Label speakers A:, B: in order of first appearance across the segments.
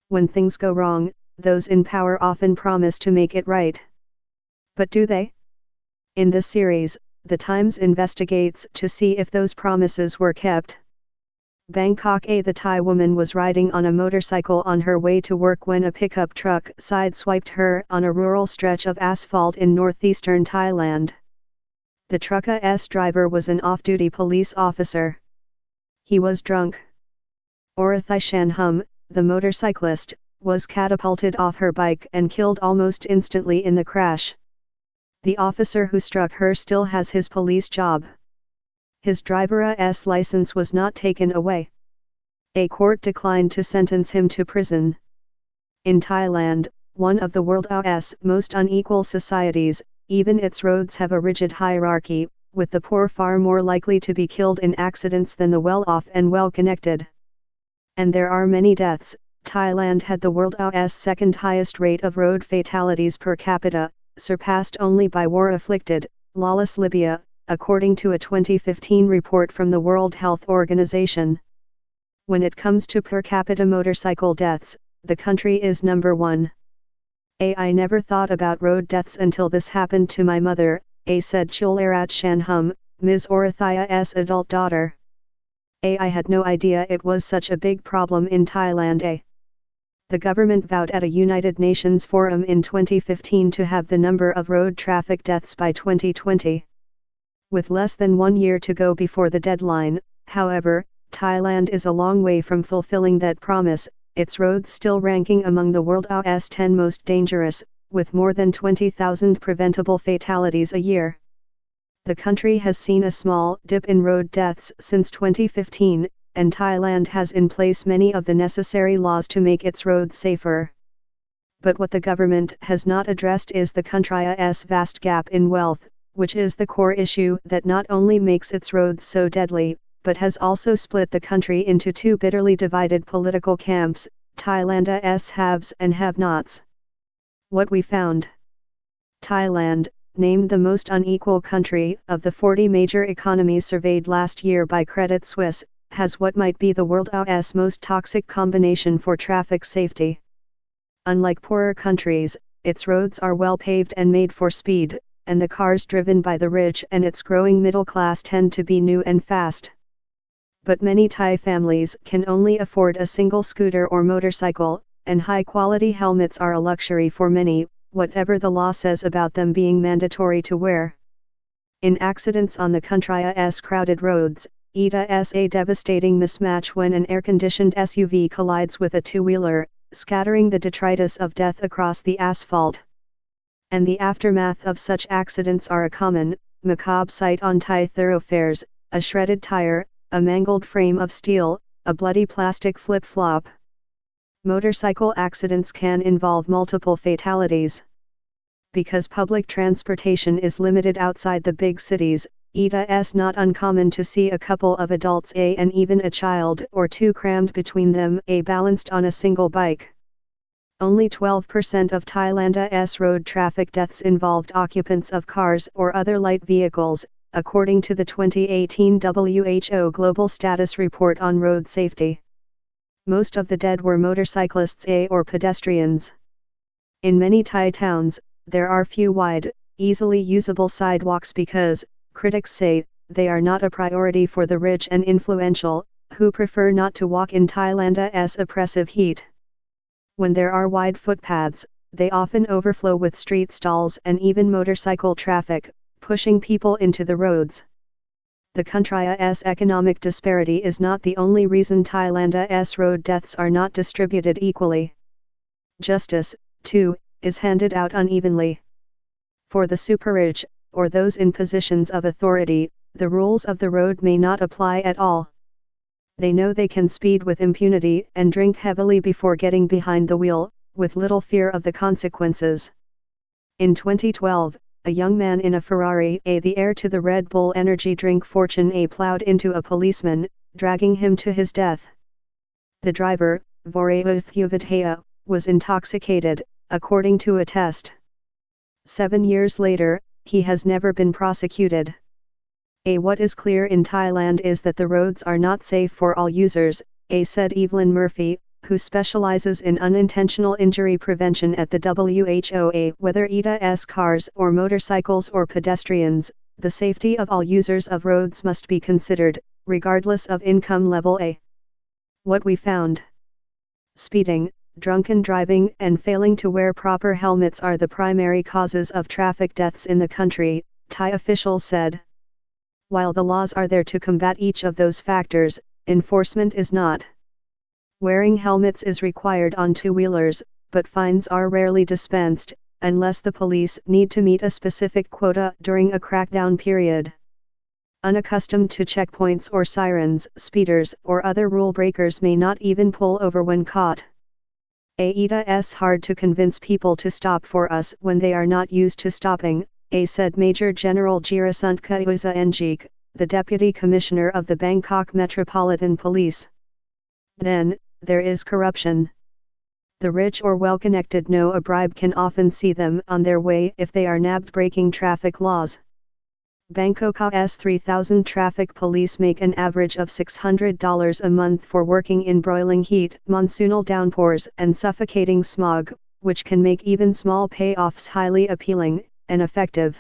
A: When things go wrong, those in power often promise to make it right. But do they? In this series, The Times investigates to see if those promises were kept. Bangkok. The Thai woman was riding on a motorcycle on her way to work when a pickup truck sideswiped her on a rural stretch of asphalt in northeastern Thailand. The truck's driver was an off-duty police officer. He was drunk. Orathai Shanhum, the motorcyclist, was catapulted off her bike and killed almost instantly in the crash. The officer who struck her still has his police job. His driver's license was not taken away. A court declined to sentence him to prison. In Thailand, one of the world's most unequal societies, even its roads have a rigid hierarchy, with the poor far more likely to be killed in accidents than the well-off and well-connected. And there are many deaths. Thailand had the world's second highest rate of road fatalities per capita, surpassed only by war-afflicted, lawless Libya, according to a 2015 report from the World Health Organization. When it comes to per capita motorcycle deaths, the country is number one. I never thought about road deaths until this happened to my mother, said Chularat Shanhum, Ms. Orathai's adult daughter. I had no idea it was such a big problem in Thailand. The government vowed at a United Nations forum in 2015 to have the number of road traffic deaths by 2020. With less than 1 year to go before the deadline, however, Thailand is a long way from fulfilling that promise, its roads still ranking among the world's 10 most dangerous, with more than 20,000 preventable fatalities a year. The country has seen a small dip in road deaths since 2015, and Thailand has in place many of the necessary laws to make its roads safer. But what the government has not addressed is the country's vast gap in wealth, which is the core issue that not only makes its roads so deadly, but has also split the country into two bitterly divided political camps, Thailand's haves and have-nots. What we found. Thailand, named the most unequal country of the 40 major economies surveyed last year by Credit Suisse, has what might be the world's most toxic combination for traffic safety. Unlike poorer countries, its roads are well paved and made for speed, and the cars driven by the rich and its growing middle class tend to be new and fast. But many Thai families can only afford a single scooter or motorcycle, and high-quality helmets are a luxury for many, whatever the law says about them being mandatory to wear. In accidents on the country's crowded roads, it's a devastating mismatch when an air-conditioned SUV collides with a two-wheeler, scattering the detritus of death across the asphalt. And the aftermath of such accidents are a common, macabre sight on Thai thoroughfares: a shredded tire, a mangled frame of steel, a bloody plastic flip-flop. Motorcycle accidents can involve multiple fatalities. Because public transportation is limited outside the big cities, it's not uncommon to see a couple of adults and even a child or two crammed between them balanced on a single bike. Only 12% of Thailand's road traffic deaths involved occupants of cars or other light vehicles, according to the 2018 WHO Global Status Report on Road Safety. Most of the dead were motorcyclists or pedestrians. In many Thai towns, there are few wide, easily usable sidewalks because, critics say, they are not a priority for the rich and influential, who prefer not to walk in Thailand's oppressive heat. When there are wide footpaths, they often overflow with street stalls and even motorcycle traffic, pushing people into the roads. The country's economic disparity is not the only reason Thailand's road deaths are not distributed equally. Justice, too, is handed out unevenly. For the super-rich, or those in positions of authority, the rules of the road may not apply at all. They know they can speed with impunity and drink heavily before getting behind the wheel, with little fear of the consequences. In 2012, a young man in a Ferrari, the heir to the Red Bull energy drink fortune, plowed into a policeman, dragging him to his death. The driver, Vorayuthuvadhaya, was intoxicated, according to a test. 7 years later, he has never been prosecuted. What is clear in Thailand is that the roads are not safe for all users, said Evelyn Murphy, who specializes in unintentional injury prevention at the WHO. Whether ETA cars or motorcycles or pedestrians, the safety of all users of roads must be considered, regardless of income level. What we found: speeding, drunken driving, and failing to wear proper helmets are the primary causes of traffic deaths in the country, Thai officials said. While the laws are there to combat each of those factors, enforcement is not. Wearing helmets is required on two-wheelers, but fines are rarely dispensed, unless the police need to meet a specific quota during a crackdown period. Unaccustomed to checkpoints or sirens, speeders or other rule breakers may not even pull over when caught. It's hard to convince people to stop for us when they are not used to stopping, said Major General Jirasuntka Uzanjik, the Deputy Commissioner of the Bangkok Metropolitan Police. Then, there is corruption. The rich or well-connected know a bribe can often see them on their way if they are nabbed breaking traffic laws. Bangkok's 3,000 traffic police make an average of $600 a month for working in broiling heat, monsoonal downpours, and suffocating smog, which can make even small payoffs highly appealing and effective.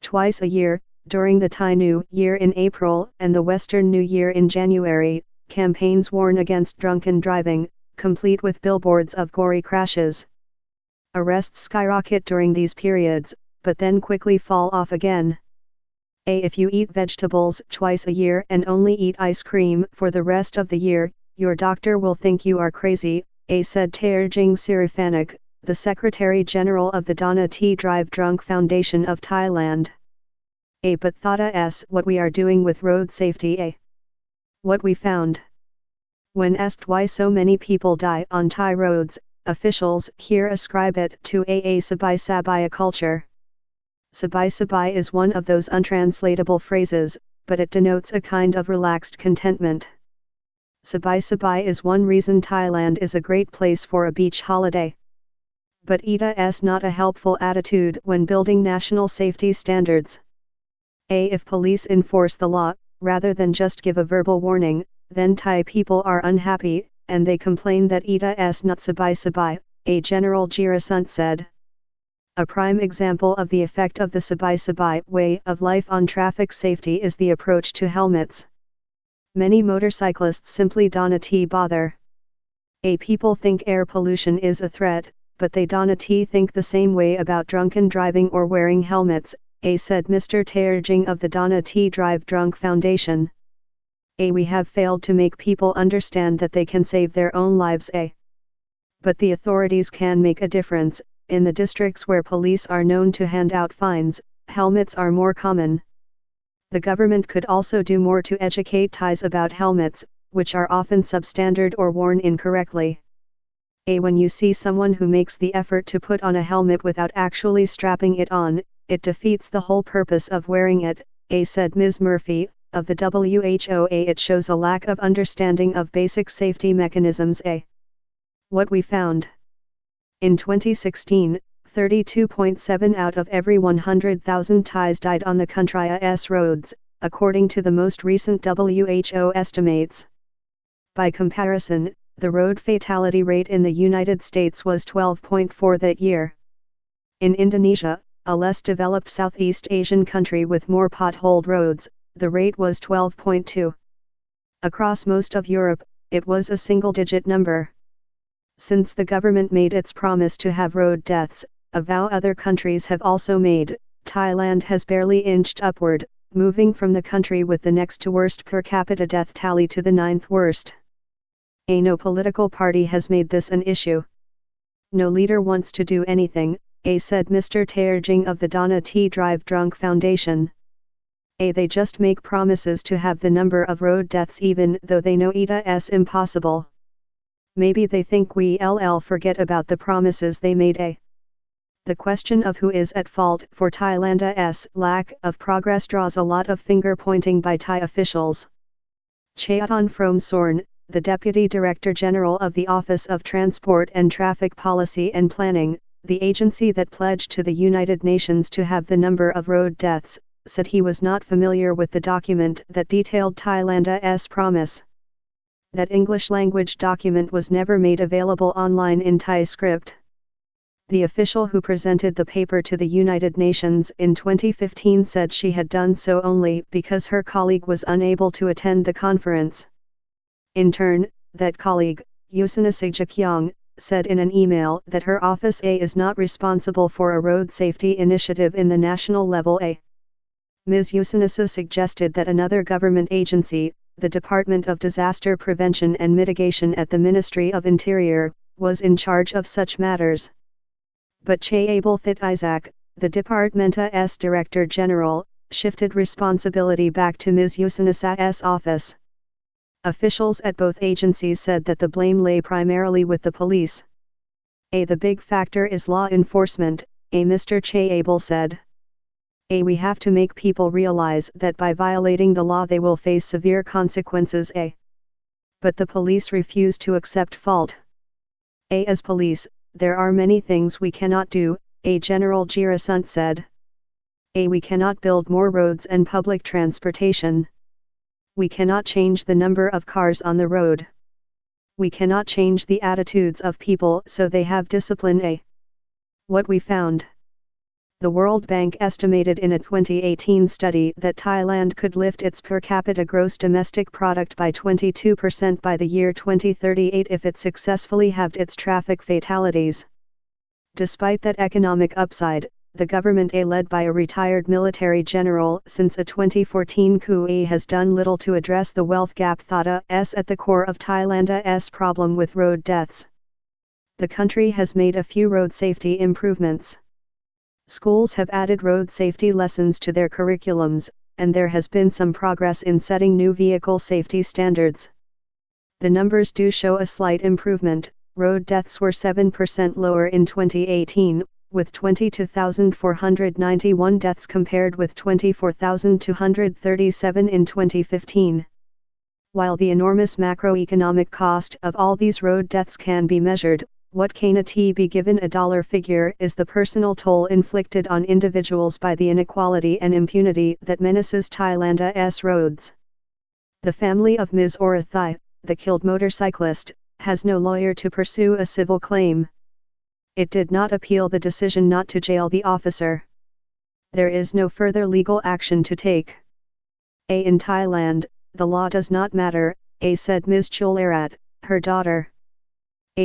A: Twice a year, during the Thai New Year in April and the Western New Year in January, campaigns warn against drunken driving, complete with billboards of gory crashes. Arrests skyrocket during these periods, but then quickly fall off again. If you eat vegetables twice a year and only eat ice cream for the rest of the year, your doctor will think you are crazy, said Terjing Sirifanak, the Secretary General of the Dana T Drive Drunk Foundation of Thailand. But thought what we are doing with road safety. What we found. When asked why so many people die on Thai roads, officials here ascribe it to a sabai culture. Sabai is one of those untranslatable phrases, but it denotes a kind of relaxed contentment. Sabai is one reason Thailand is a great place for a beach holiday. But it's not a helpful attitude when building national safety standards. If police enforce the law, rather than just give a verbal warning, then Thai people are unhappy, and they complain that it's not sabai, General Jirasunt said. A prime example of the effect of the sabai way of life on traffic safety is the approach to helmets. Many motorcyclists simply don't bother. People think air pollution is a threat, but they don't think the same way about drunken driving or wearing helmets, said Mr. Terjing of the Dana T Drive Drunk Foundation. We have failed to make people understand that they can save their own lives. But the authorities can make a difference. In the districts where police are known to hand out fines, helmets are more common. The government could also do more to educate Thais about helmets, which are often substandard or worn incorrectly. When you see someone who makes the effort to put on a helmet without actually strapping it on, it defeats the whole purpose of wearing it, said Ms. Murphy, of the WHO. It shows a lack of understanding of basic safety mechanisms. What we found. In 2016, 32.7 out of every 100,000 Thais died on the country's roads, according to the most recent WHO estimates. By comparison, the road fatality rate in the United States was 12.4 that year. In Indonesia, a less developed Southeast Asian country with more potholed roads, the rate was 12.2. Across most of Europe, it was a single-digit number. Since the government made its promise to have road deaths, a vow other countries have also made, Thailand has barely inched upward, moving from the country with the next to worst per capita death tally to the 9th worst. No political party has made this an issue. No leader wants to do anything, said Mr. Terjing of the Dana T Drive Drunk Foundation. They just make promises to have the number of road deaths even though they know it's impossible. Maybe they think we'll forget about the promises they made. The question of who is at fault for Thailand's lack of progress draws a lot of finger-pointing by Thai officials. Chayaton Fromsorn, the Deputy Director General of the Office of Transport and Traffic Policy and Planning, the agency that pledged to the United Nations to have the number of road deaths, said he was not familiar with the document that detailed Thailand's promise. That English language document was never made available online in Thai script. The official who presented the paper to the United Nations in 2015 said she had done so only because her colleague was unable to attend the conference. In turn, that colleague, Yusinasa Jakyong, said in an email that her office is not responsible for a road safety initiative in the national level. Ms. Yusinasa suggested that another government agency, the Department of Disaster Prevention and Mitigation at the Ministry of Interior, was in charge of such matters. But Che Abelthit Isaac, the departmenta's Director General, shifted responsibility back to Ms. Yusinasa's office. Officials at both agencies said that the blame lay primarily with the police. The big factor is law enforcement, Mr. Che Abel said. We have to make people realize that by violating the law they will face severe consequences. But the police refuse to accept fault. As police, there are many things we cannot do, General Girasunt said. We cannot build more roads and public transportation. We cannot change the number of cars on the road. We cannot change the attitudes of people so they have discipline. What we found. The World Bank estimated in a 2018 study that Thailand could lift its per capita gross domestic product by 22% by the year 2038 if it successfully halved its traffic fatalities. Despite that economic upside, the government led by a retired military general since a 2014 coup has done little to address the wealth gap that is at the core of Thailand's problem with road deaths. The country has made a few road safety improvements. Schools have added road safety lessons to their curriculums, and there has been some progress in setting new vehicle safety standards. The numbers do show a slight improvement. Road deaths were 7% lower in 2018, with 22,491 deaths compared with 24,237 in 2015. While the enormous macroeconomic cost of all these road deaths can be measured, what cannot be given a dollar figure is the personal toll inflicted on individuals by the inequality and impunity that menaces Thailand's roads. The family of Ms. Orathai, the killed motorcyclist, has no lawyer to pursue a civil claim. It did not appeal the decision not to jail the officer. There is no further legal action to take. In Thailand, the law does not matter, said Ms. Chularat, her daughter.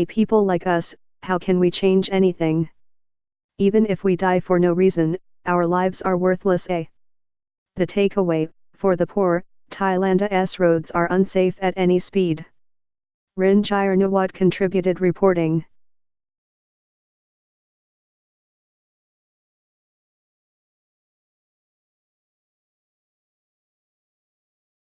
A: People like us, how can we change anything? Even if we die for no reason, our lives are worthless. The takeaway, for the poor, Thailand's roads are unsafe at any speed. Rin Jirnawat contributed reporting.